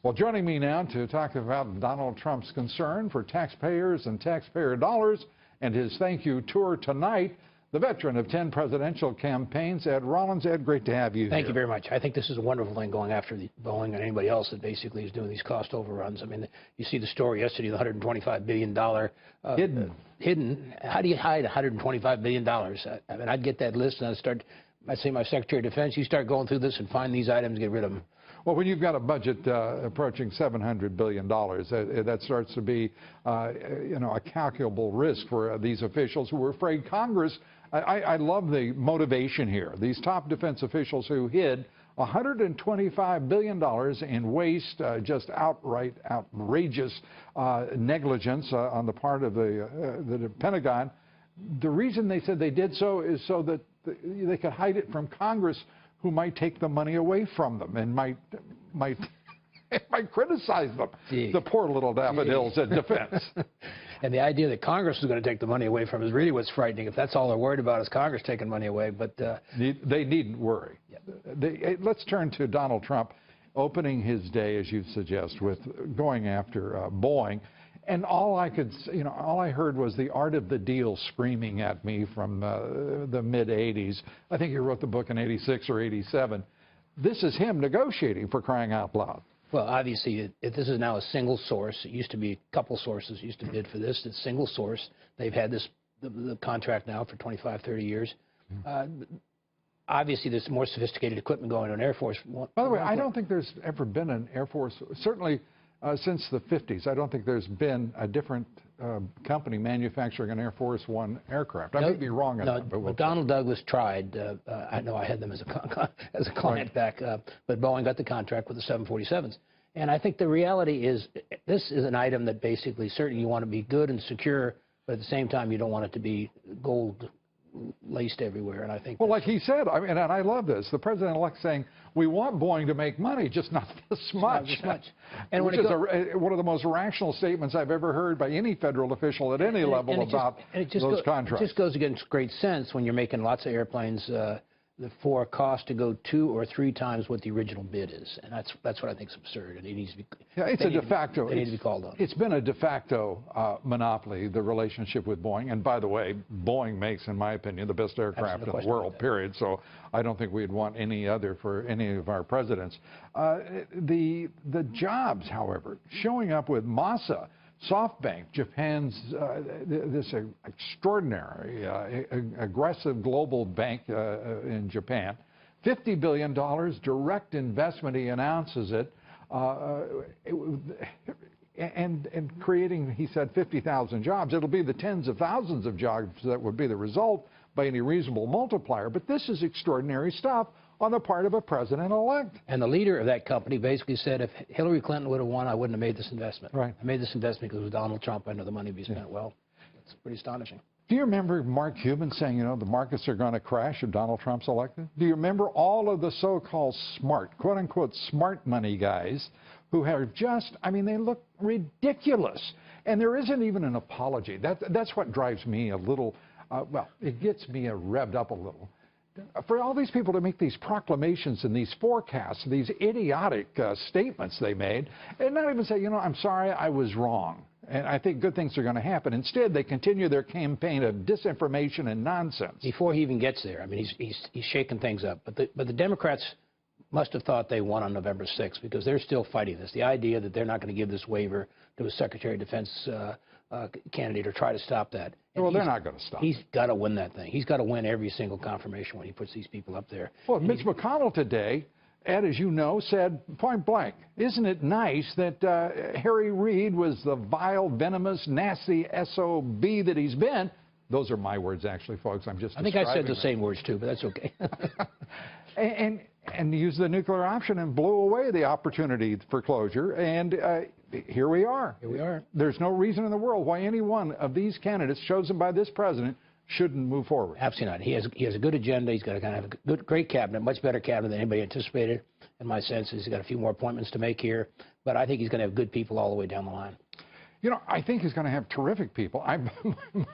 Well, joining me now to talk about Donald Trump's concern for taxpayers and taxpayer dollars and his thank you tour tonight, the veteran of 10 presidential campaigns, Ed Rollins. Ed, great to have you Thank you very much. I think this is a wonderful thing going after the Boeing and anybody else that basically is doing these cost overruns. I mean, you see the story yesterday, the $125 billion hidden. How do you hide $125 billion? I mean, I'd get that list and I'd say my Secretary of Defense, you start going through this and find these items, get rid of them. Well, when you've got a budget approaching $700 billion, that starts to be, a calculable risk for these officials who are afraid Congress. I love the motivation here. These top defense officials who hid $125 billion in waste, just outright outrageous negligence on the part of the Pentagon. The reason they said they did so is so that they could hide it from Congress, who might take the money away from them and might criticize them. The poor little daffodils at defense. And the idea that Congress is going to take the money away from them is really what's frightening. If that's all they're worried about is Congress taking money away, but they needn't worry. Yeah. Let's turn to Donald Trump opening his day, as you suggest, with going after Boeing. And all I heard was the art of the deal screaming at me from the mid-'80s. I think he wrote the book in '86 or '87. This is him negotiating, for crying out loud. Well, obviously, this is now a single source. It used to be a couple sources used to bid for this. It's single source. They've had the contract now for 25, 30 years. Obviously, there's more sophisticated equipment going on Air Force. By the way, I don't think there's ever been an Air Force, certainly since the 50s, I don't think there's been a different company manufacturing an Air Force One aircraft. I may be wrong on that. But Donald Douglas tried. I know I had them as a client back, but Boeing got the contract with the 747s. And I think the reality is this is an item that basically certainly you want to be good and secure, but at the same time you don't want it to be gold laced everywhere, and I think. Well, like he said, I mean, and I love this. The president-elect saying we want Boeing to make money, just not this much. Not this much. And which is one of the most rational statements I've ever heard by any federal official at any level about those contracts. It just goes against great sense when you're making lots of airplanes for a cost to go 2 or 3 times what the original bid is, and that's what I think is absurd. And it needs to be. Yeah, it's a de facto. They need to be called on. It's been a de facto monopoly, the relationship with Boeing. And by the way, Boeing makes, in my opinion, the best aircraft in the world. Period. So I don't think we'd want any other for any of our presidents. The jobs, however, showing up with Masa. SoftBank, Japan's this extraordinary, aggressive global bank in Japan, $50 billion direct investment. He announces it, and creating, he said, 50,000 jobs. It'll be the tens of thousands of jobs that would be the result by any reasonable multiplier. But this is extraordinary stuff on the part of a president-elect. And the leader of that company basically said, if Hillary Clinton would have won, I wouldn't have made this investment. Right. I made this investment because it was Donald Trump. I know the money would be spent well. That's pretty astonishing. Do you remember Mark Cuban saying, the markets are going to crash if Donald Trump's elected? Do you remember all of the so-called smart, quote-unquote, smart money guys who have just, I mean, they look ridiculous. And there isn't even an apology. That's what drives me a little, it gets me revved up a little. For all these people to make these proclamations and these forecasts, these idiotic statements they made, and not even say, I'm sorry, I was wrong, and I think good things are going to happen. Instead, they continue their campaign of disinformation and nonsense. Before he even gets there, I mean, he's shaking things up. But the Democrats must have thought they won on November 6th because they're still fighting this. The idea that they're not going to give this waiver to a Secretary of Defense candidate or try to stop that. And well, they're not going to stop. He's got to win that thing. He's got to win every single confirmation when he puts these people up there. Well, Mitch McConnell today, Ed, as you know, said point blank, isn't it nice that Harry Reid was the vile, venomous, nasty SOB that he's been? Those are my words, actually, folks. I think I said the same words, too, but that's okay. and used the nuclear option and blew away the opportunity for closure. And here we are. Here we are. There's no reason in the world why any one of these candidates chosen by this president shouldn't move forward. Absolutely not. He has a good agenda. He's got a great cabinet, much better cabinet than anybody anticipated. In my sense, he's got a few more appointments to make here. But I think he's going to have good people all the way down the line. I think he's going to have terrific people.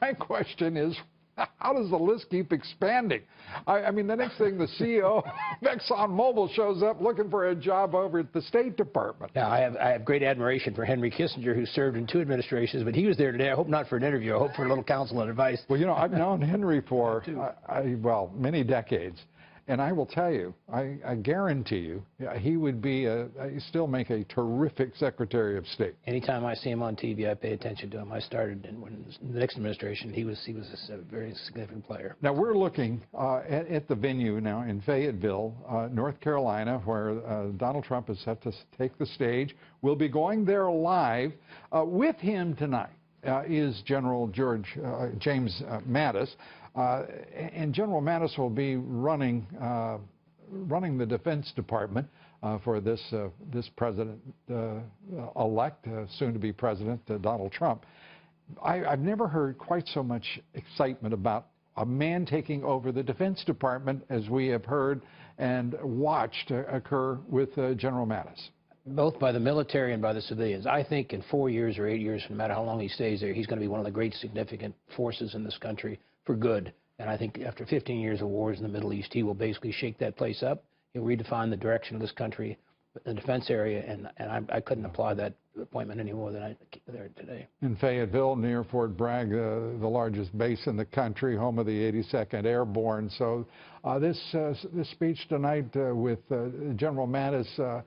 My question is, How does the list keep expanding? I mean, the next thing, the CEO of ExxonMobil shows up looking for a job over at the State Department. Now, I have great admiration for Henry Kissinger, who served in 2 administrations, but he was there today. I hope not for an interview. I hope for a little counsel and advice. Well, you know, I've known Henry for, well, many decades. And I will tell you, I guarantee you, he would be still make a terrific Secretary of State. Anytime I see him on TV, I pay attention to him. I started in the next administration. He was a very significant player. Now we're looking at the venue now in Fayetteville, North Carolina, where Donald Trump is set to take the stage. We'll be going there live. With him tonight is General James Mattis. And General Mattis will be running the Defense Department for this president-elect, soon-to-be President Donald Trump. I've never heard quite so much excitement about a man taking over the Defense Department as we have heard and watched occur with General Mattis. Both by the military and by the civilians. I think in 4 years or 8 years, no matter how long he stays there, he's going to be one of the great significant forces in this country for good. And I think after 15 years of wars in the Middle East, he will basically shake that place up. He'll redefine the direction of this country, the defense area, and I couldn't apply that appointment any more than I there today. In Fayetteville, near Fort Bragg, the largest base in the country, home of the 82nd Airborne. So this speech tonight with General Mattis,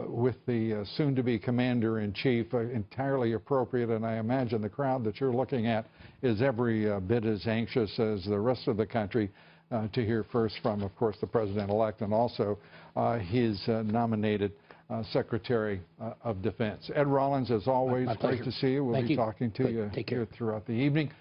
with the soon-to-be Commander-in-Chief, entirely appropriate, and I imagine the crowd that you're looking at is every bit as anxious as the rest of the country to hear first from, of course, the President-elect and also his nominated Secretary of Defense. Ed Rollins, as always, great to see you. We'll be talking to you here throughout the evening.